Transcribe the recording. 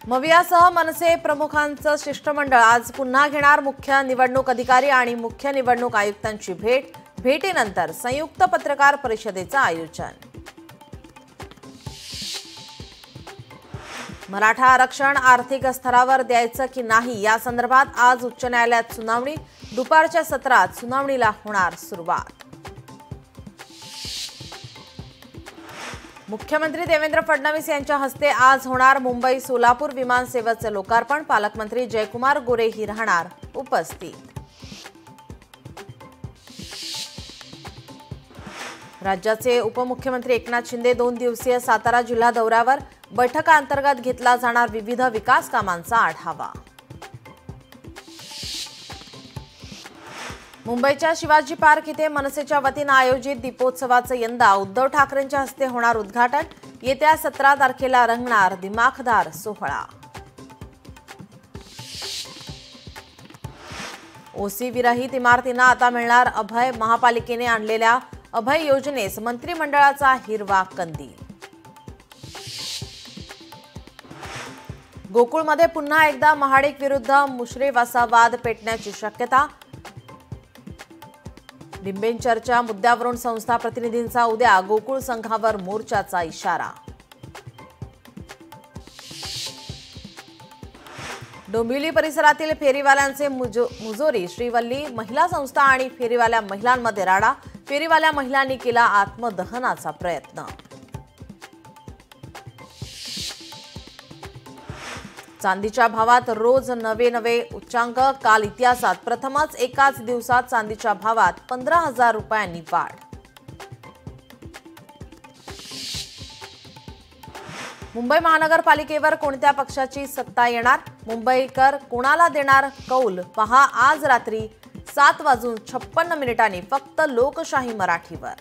मवियासह मनसे प्रमुखांचं शिष्टमंडळ आज पुन्हा घेणार मुख्य निवडणूक अधिकारी आणि मुख्य निवडणूक आयुक्तांची भेट। भेटीनंतर संयुक्त पत्रकार परिषदेचं आयोजन। मराठा आरक्षण आर्थिक स्तरावर द्यायचं की नाही या संदर्भात आज उच्च न्यायालयात सुनावणी। दुपारच्या सत्रात सुनावणीला होणार सुरुवात। मुख्यमंत्री देवेंद्र फडणवीस यांच्या हस्ते आज होणार मुंबई सोलापूर विमान सेवेचं लोकार्पण। पालकमंत्री जयकुमार गोरेही राहणार उपस्थित। राज्याचे उपमुख्यमंत्री एकनाथ शिंदे 2 दिवसीय सातारा जिल्हा दौऱ्यावर। बैठकांतर्गत घेतला जाणार विविध विकास कामांचा आढावा। मुंबईच्या शिवाजी पार्क इथे मनसेच्या वतीने आयोजित दीपोत्सवाचं यंदा उद्धव ठाकरेंच्या हस्ते होणार उद्घाटन। येत्या 17 तारखेला रंगणार दिमाखदार सोहळा। ओसी विरहित इमारतींना आता मिळणार अभय। महापालिकेने आणलेल्या अभय योजनेस मंत्रिमंडळाचा हिरवा कंदील। गोकुळमध्ये पुन्हा एकदा महाडिक विरुद्ध मुश्रीफ असा वाद पेटण्याची शक्यता। लिंबेंचरच्या मुद्द्यावरून संस्था प्रतिनिधींचा उद्या गोकुळ संघावर मोर्चाचा इशारा। डोंबिवली परिसरातील फेरीवाल्यांचे मुजोरी। श्रीवल्ली महिला संस्था आणि फेरीवाल्या महिलांमध्ये राडा। फेरीवाल्या महिलांनी केला आत्मदहनाचा प्रयत्न। चांदीच्या भावात रोज नवे उच्चांक। काल इतिहासात प्रथमच एकाच दिवसात चांदीच्या भावात 15,000 रुपयांनी वाढ। मुंबई महानगरपालिकेवर कोणत्या पक्षाची सत्ता येणार? मुंबईकर कोणाला देणार कौल? पहा आज रात्री 7:56 फक्त लोकशाही मराठीवर।